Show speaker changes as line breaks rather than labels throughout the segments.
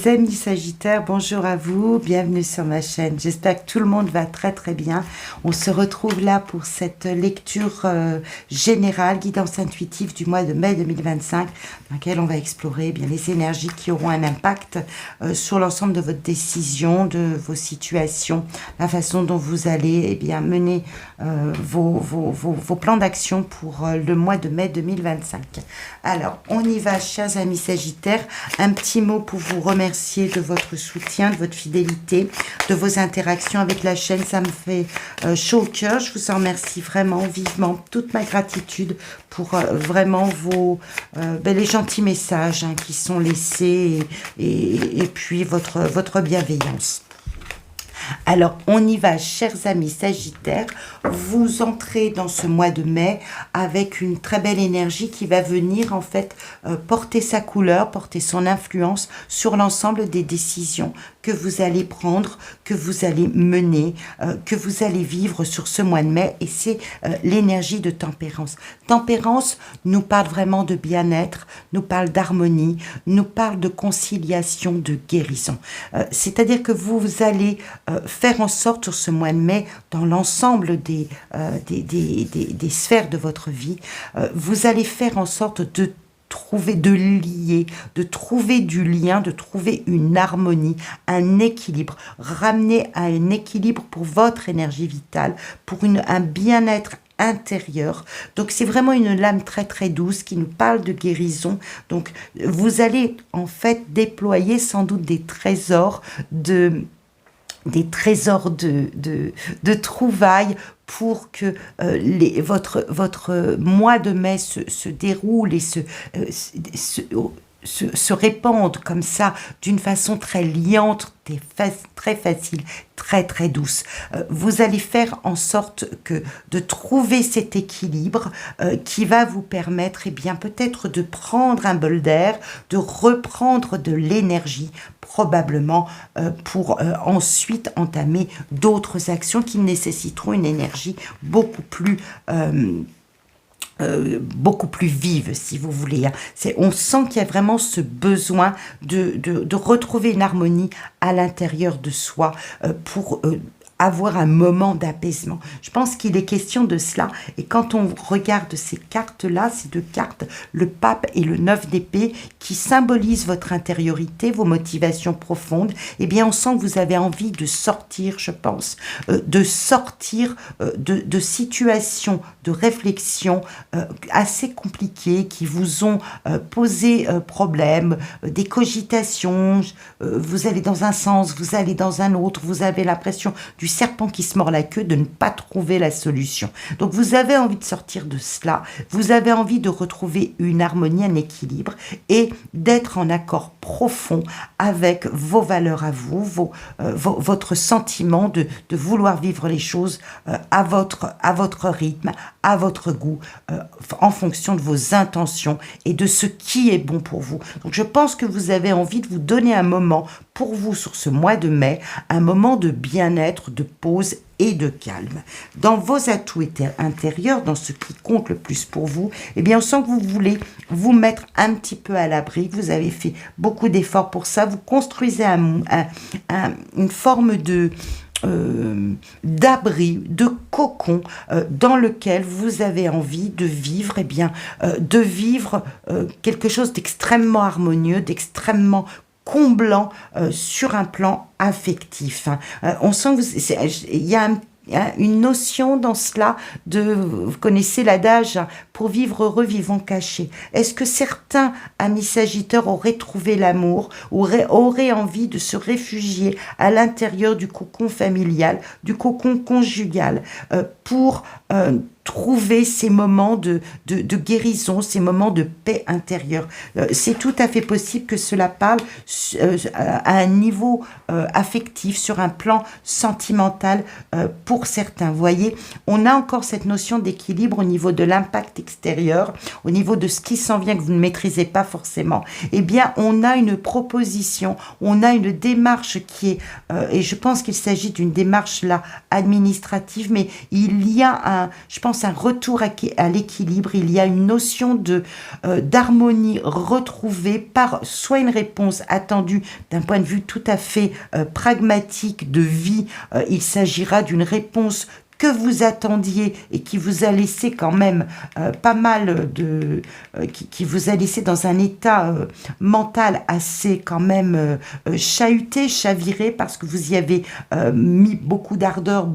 Mes amis Sagittaires, bonjour à vous, bienvenue sur ma chaîne. J'espère que tout le monde va très très bien. On se retrouve là pour cette lecture générale, guidance intuitive du mois de mai 2025, dans laquelle on va explorer bien les énergies qui auront un impact sur l'ensemble de votre décision, de vos situations, la façon dont vous allez mener vos plans d'action pour le mois de mai 2025. Alors, on y va, chers amis Sagittaires. Un petit mot pour vous remercier de votre soutien, de votre fidélité, de vos interactions avec la chaîne. Ça me fait chaud au cœur. Je vous en remercie vraiment vivement. Toute ma gratitude pour vraiment les gentils messages qui sont laissés et puis votre bienveillance. Alors, on y va, chers amis Sagittaires. Vous entrez dans ce mois de mai avec une très belle énergie qui va venir, en fait, porter sa couleur, porter son influence sur l'ensemble des décisions que vous allez prendre, que vous allez mener, que vous allez vivre sur ce mois de mai. Et c'est l'énergie de tempérance. Tempérance nous parle vraiment de bien-être, nous parle d'harmonie, nous parle de conciliation, de guérison. C'est-à-dire que vous allez faire en sorte sur ce mois de mai, dans l'ensemble des sphères de votre vie, vous allez faire en sorte de trouver du lien, de trouver une harmonie, un équilibre, ramener à un équilibre pour votre énergie vitale, pour un bien-être intérieur. Donc c'est vraiment une lame très très douce qui nous parle de guérison. Donc vous allez en fait déployer sans doute des trésors de trouvailles pour que votre mois de mai se déroule et se répande comme ça d'une façon très liante, très facile, très très douce. Vous allez faire en sorte de trouver cet équilibre qui va vous permettre peut-être de prendre un bol d'air, de reprendre de l'énergie probablement pour ensuite entamer d'autres actions qui nécessiteront une énergie beaucoup plus vive, si vous voulez. On sent qu'il y a vraiment ce besoin de retrouver une harmonie à l'intérieur de soi pour avoir un moment d'apaisement. Je pense qu'il est question de cela. Et quand on regarde ces cartes-là, ces deux cartes, le pape et le 9 d'épée, qui symbolisent votre intériorité, vos motivations profondes, on sent que vous avez envie de sortir, je pense, de situations de réflexion assez compliquées qui vous ont posé problème, des cogitations, vous allez dans un sens, vous allez dans un autre, vous avez l'impression du serpent qui se mord la queue, de ne pas trouver la solution. Donc vous avez envie de sortir de cela, vous avez envie de retrouver une harmonie, un équilibre et d'être en accord profond avec vos valeurs à vous, votre sentiment de vouloir vivre les choses à votre rythme, à votre goût, en fonction de vos intentions et de ce qui est bon pour vous. Donc je pense que vous avez envie de vous donner un moment pour vous sur ce mois de mai, un moment de bien-être, de pause et de calme. Dans vos atouts intérieurs, dans ce qui compte le plus pour vous, on sent que vous voulez vous mettre un petit peu à l'abri, que vous avez fait beaucoup d'efforts pour ça, vous construisez une forme d'abri, de cocon dans lequel vous avez envie de vivre, quelque chose d'extrêmement harmonieux, d'extrêmement comblant sur un plan affectif. On sent qu'il y a une notion dans cela vous connaissez l'adage, pour vivre heureux, vivons cachés. Est-ce que certains amis Sagittaires auraient trouvé l'amour, auraient envie de se réfugier à l'intérieur du cocon familial, du cocon conjugal, pour trouver ces moments de guérison, ces moments de paix intérieure. C'est tout à fait possible que cela parle à un niveau affectif, sur un plan sentimental pour certains. Vous voyez, on a encore cette notion d'équilibre au niveau de l'impact extérieur, au niveau de ce qui s'en vient que vous ne maîtrisez pas forcément. On a une proposition, on a une démarche qui est, et je pense qu'il s'agit d'une démarche là administrative, mais il y a je pense, un retour à l'équilibre. Il y a une notion d'harmonie retrouvée par soit une réponse attendue d'un point de vue tout à fait pragmatique de vie. Il s'agira d'une réponse que vous attendiez et qui vous a laissé quand même pas mal qui vous a laissé dans un état mental assez quand même chahuté, chaviré, parce que vous y avez mis beaucoup d'ardeur,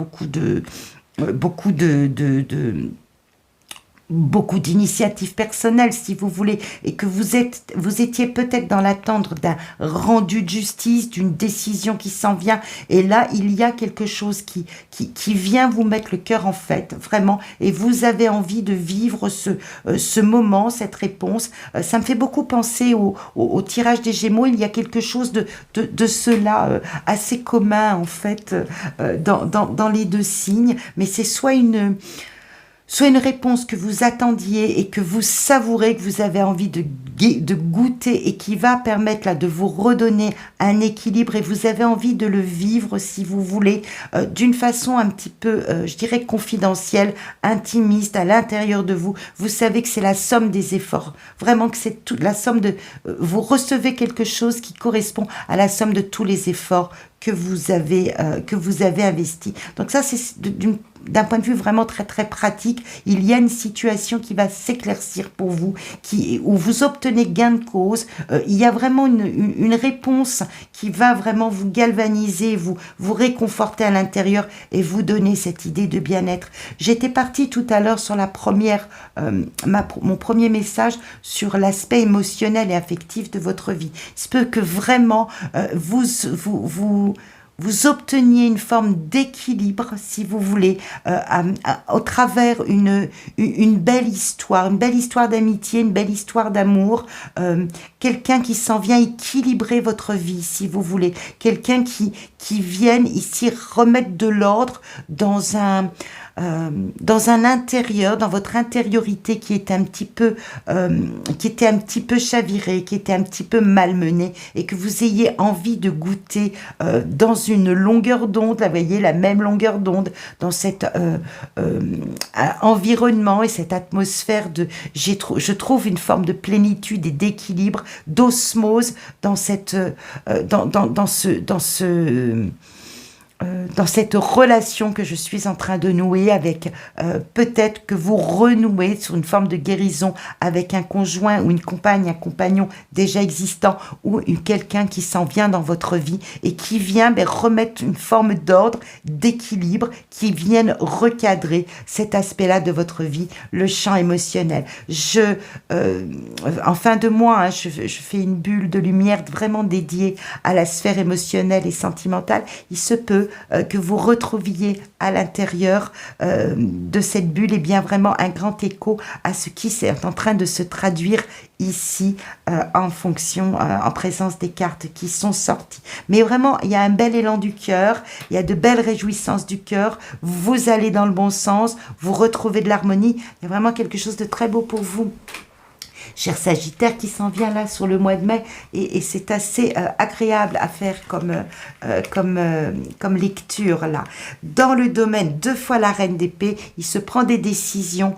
beaucoup d'initiatives personnelles, si vous voulez, et que vous étiez peut-être dans l'attente d'un rendu de justice, d'une décision qui s'en vient, et là, il y a quelque chose qui vient vous mettre le cœur en fête, vraiment, et vous avez envie de vivre ce moment, cette réponse. Ça me fait beaucoup penser au tirage des Gémeaux. Il y a quelque chose de cela assez commun, en fait, dans les deux signes, mais c'est soit une réponse que vous attendiez et que vous savourez, que vous avez envie de goûter et qui va permettre là de vous redonner un équilibre, et vous avez envie de le vivre, si vous voulez, d'une façon un petit peu, je dirais, confidentielle, intimiste, à l'intérieur de vous. Vous savez que c'est la somme des efforts, vraiment que c'est toute la somme de... vous recevez quelque chose qui correspond à la somme de tous les efforts que vous avez investi. Donc ça, c'est d'un point de vue vraiment très très pratique. Il y a une situation qui va s'éclaircir pour vous, où vous obtenez gain de cause. Il y a vraiment une réponse qui va vraiment vous galvaniser, vous réconforter à l'intérieur et vous donner cette idée de bien-être. J'étais partie tout à l'heure sur mon premier message sur l'aspect émotionnel et affectif de votre vie. Il se peut que vraiment vous obteniez une forme d'équilibre, si vous voulez, au travers une belle histoire d'amitié, une belle histoire d'amour, quelqu'un qui s'en vient équilibrer votre vie, si vous voulez, quelqu'un qui vienne ici remettre de l'ordre dans un intérieur, dans votre intériorité qui était un petit peu chavirée, qui était un petit peu malmenée, et que vous ayez envie de goûter dans une longueur d'onde, vous voyez, la même longueur d'onde, dans cet environnement et cette atmosphère je trouve une forme de plénitude et d'équilibre, d'osmose dans cette relation que je suis en train de nouer avec, peut-être que vous renouez sur une forme de guérison avec un conjoint ou une compagne, un compagnon déjà existant, ou quelqu'un qui s'en vient dans votre vie et qui vient remettre une forme d'ordre, d'équilibre, qui vienne recadrer cet aspect-là de votre vie, le champ émotionnel. En fin de mois, je fais une bulle de lumière vraiment dédiée à la sphère émotionnelle et sentimentale. Il se peut que vous retrouviez à l'intérieur de cette bulle bien vraiment un grand écho à ce qui est en train de se traduire ici en présence des cartes qui sont sorties. Mais vraiment, il y a un bel élan du cœur, il y a de belles réjouissances du cœur, vous allez dans le bon sens, vous retrouvez de l'harmonie, il y a vraiment quelque chose de très beau pour vous. Cher Sagittaire, qui s'en vient là sur le mois de mai, et c'est assez agréable à faire comme lecture là. Dans le domaine, 2 fois la reine d'épée, il se prend des décisions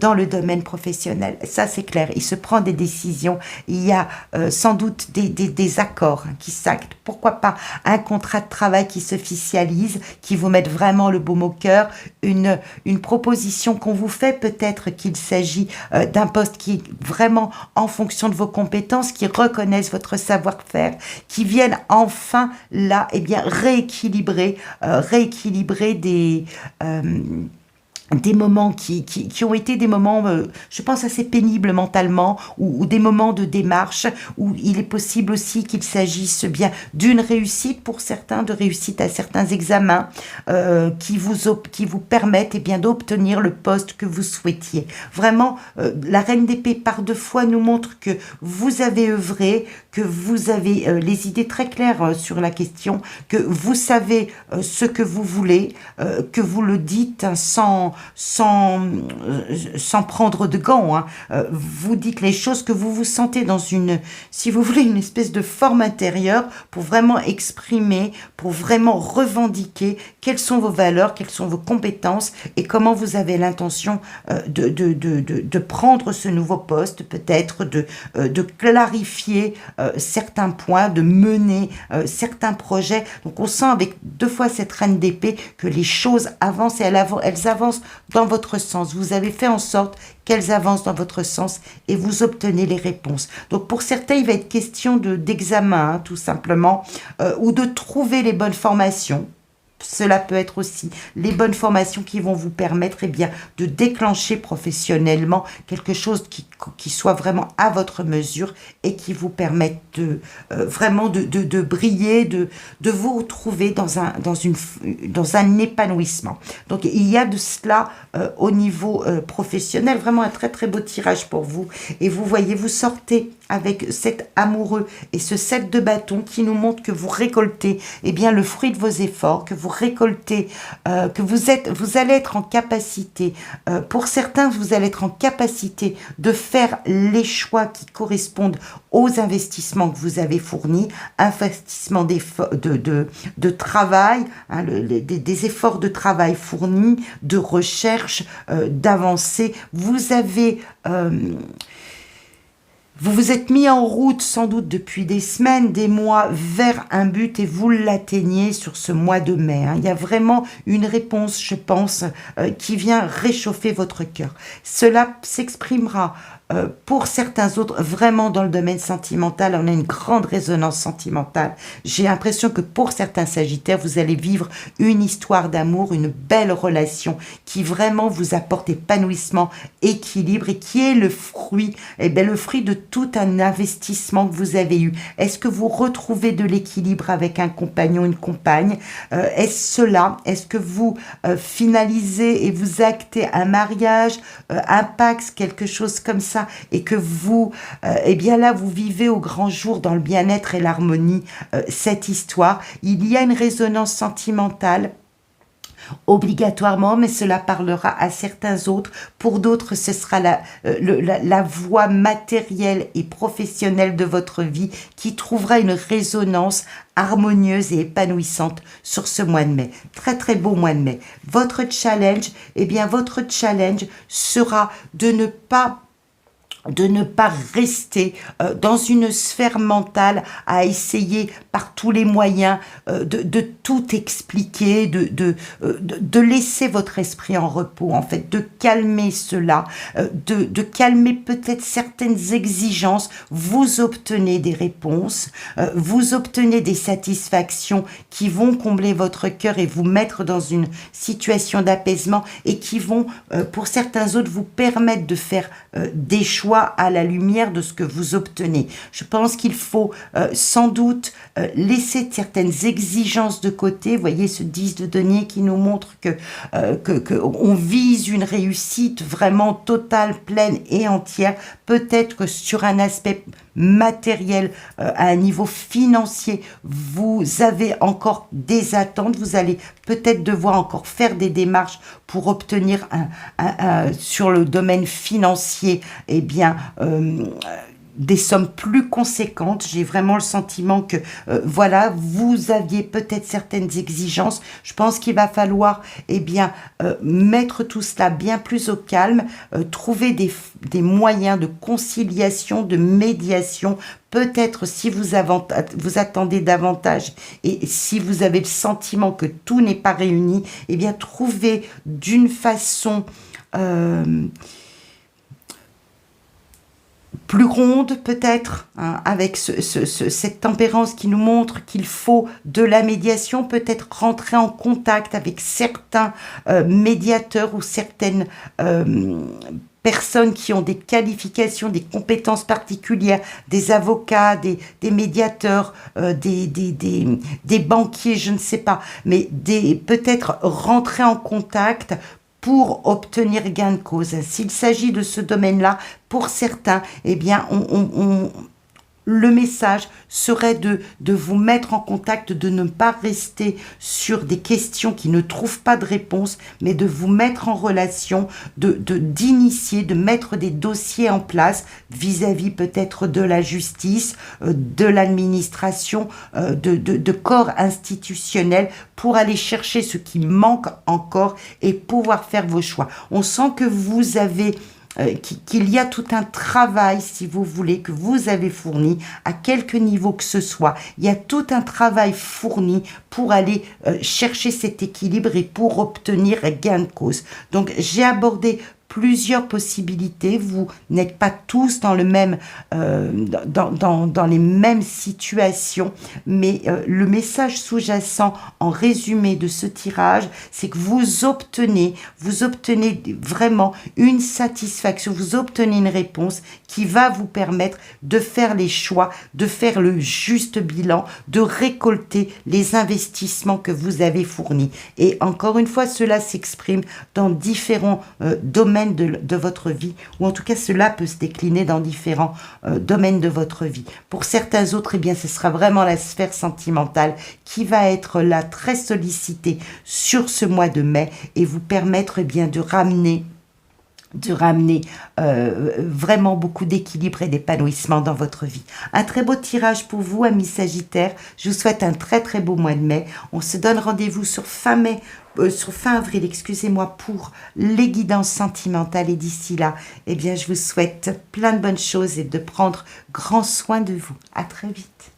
dans le domaine professionnel. Ça, c'est clair, il se prend des décisions. Il y a sans doute des accords qui s'actent. Pourquoi pas un contrat de travail qui s'officialise, qui vous mette vraiment le baume au cœur, une proposition qu'on vous fait, peut-être qu'il s'agit d'un poste qui est vraiment en fonction de vos compétences, qui reconnaissent votre savoir-faire, qui viennent enfin là, rééquilibrer des moments qui ont été des moments, je pense, assez pénibles mentalement, ou des moments de démarche, où il est possible aussi qu'il s'agisse bien d'une réussite pour certains, de réussite à certains examens, qui vous permettent d'obtenir le poste que vous souhaitiez. Vraiment, la reine d'épée par 2 fois nous montre que vous avez œuvré, que vous avez les idées très claires sur la question, que vous savez ce que vous voulez, que vous le dites sans sans prendre de gants, hein. Vous dites les choses que vous vous sentez dans une, si vous voulez, une espèce de forme intérieure pour vraiment exprimer, pour vraiment revendiquer quelles sont vos valeurs, quelles sont vos compétences et comment vous avez l'intention de prendre ce nouveau poste, peut-être de clarifier certains points, de mener certains projets. Donc on sent avec deux fois cette reine d'épée que les choses avancent et elles avancent dans votre sens. Vous avez fait en sorte qu'elles avancent dans votre sens et vous obtenez les réponses. Donc pour certains, il va être question d'examen, hein, tout simplement, ou de trouver les bonnes formations. Cela peut être aussi les bonnes formations qui vont vous permettre bien, de déclencher professionnellement quelque chose qui soit vraiment à votre mesure et qui vous permette vraiment de briller, de vous retrouver dans un épanouissement. Donc il y a de cela au niveau professionnel, vraiment un très très beau tirage pour vous. Et vous voyez, vous sortez avec cet amoureux et ce 7 de bâton qui nous montre que vous récoltez bien, le fruit de vos efforts, que vous récoltez, que vous allez être en capacité, pour certains, vous allez être en capacité de faire les choix qui correspondent aux investissements que vous avez fournis, investissements de travail, hein, des efforts de travail fournis, de recherche, d'avancée. Vous vous êtes mis en route sans doute depuis des semaines, des mois vers un but et vous l'atteignez sur ce mois de mai, hein. Il y a vraiment une réponse, je pense, qui vient réchauffer votre cœur. Cela s'exprimera pour certains autres, vraiment dans le domaine sentimental, on a une grande résonance sentimentale. J'ai l'impression que pour certains Sagittaires, vous allez vivre une histoire d'amour, une belle relation qui vraiment vous apporte épanouissement, équilibre et qui est le fruit, le fruit de tout un investissement que vous avez eu. Est-ce que vous retrouvez de l'équilibre avec un compagnon, une compagne? Est-ce cela? Est-ce que vous finalisez et vous actez un mariage, un pax, quelque chose comme ça, et que vous, là, vous vivez au grand jour dans le bien-être et l'harmonie cette histoire? Il y a une résonance sentimentale obligatoirement, mais cela parlera à certains autres. Pour d'autres, ce sera la voie matérielle et professionnelle de votre vie qui trouvera une résonance harmonieuse et épanouissante sur ce mois de mai. Très très beau mois de mai. Votre challenge, votre challenge sera de ne pas rester dans une sphère mentale à essayer par tous les moyens de tout expliquer, de laisser votre esprit en repos, en fait, de calmer cela, de calmer peut-être certaines exigences. Vous obtenez des réponses, vous obtenez des satisfactions qui vont combler votre cœur et vous mettre dans une situation d'apaisement et qui vont, pour certains autres, vous permettre de faire des choix à la lumière de ce que vous obtenez. Je pense qu'il faut sans doute laisser certaines exigences de côté. Vous voyez ce 10 de denier qui nous montre que on vise une réussite vraiment totale, pleine et entière. Peut-être que sur un aspect matériel, à un niveau financier, vous avez encore des attentes, vous allez peut-être devoir encore faire des démarches pour obtenir sur le domaine financier, des sommes plus conséquentes. J'ai vraiment le sentiment que vous aviez peut-être certaines exigences. Je pense qu'il va falloir mettre tout cela bien plus au calme, trouver des moyens de conciliation, de médiation. Peut-être si vous attendez davantage et si vous avez le sentiment que tout n'est pas réuni, trouvez d'une façon plus ronde peut-être, hein, avec cette tempérance qui nous montre qu'il faut de la médiation, peut-être rentrer en contact avec certains médiateurs ou certaines personnes qui ont des qualifications, des compétences particulières, des avocats, des médiateurs, des banquiers, je ne sais pas, mais peut-être rentrer en contact pour obtenir gain de cause. S'il s'agit de ce domaine-là, pour certains, le message serait de vous mettre en contact, de ne pas rester sur des questions qui ne trouvent pas de réponse, mais de vous mettre en relation, d'initier, de mettre des dossiers en place vis-à-vis peut-être de la justice, de l'administration, de corps institutionnels pour aller chercher ce qui manque encore et pouvoir faire vos choix. On sent que vous avez qu'il y a tout un travail, si vous voulez, que vous avez fourni, à quelque niveau que ce soit. Il y a tout un travail fourni pour aller chercher cet équilibre et pour obtenir gain de cause. Donc, j'ai abordé plusieurs possibilités. Vous n'êtes pas tous dans le même, dans les mêmes situations, mais le message sous-jacent en résumé de ce tirage, c'est que vous obtenez vraiment une satisfaction, vous obtenez une réponse qui va vous permettre de faire les choix, de faire le juste bilan, de récolter les investissements que vous avez fournis. Et encore une fois, cela s'exprime dans différents domaines de votre vie, ou en tout cas cela peut se décliner dans différents domaines de votre vie. Pour certains autres, eh bien, ce sera vraiment la sphère sentimentale qui va être là très sollicitée sur ce mois de mai et vous permettre eh bien, de ramener vraiment beaucoup d'équilibre et d'épanouissement dans votre vie. Un très beau tirage pour vous, amis Sagittaires. Je vous souhaite un très très beau mois de mai. On se donne rendez-vous sur fin avril, excusez-moi, pour les guidances sentimentales. Et d'ici là, eh bien, je vous souhaite plein de bonnes choses et de prendre grand soin de vous. À très vite.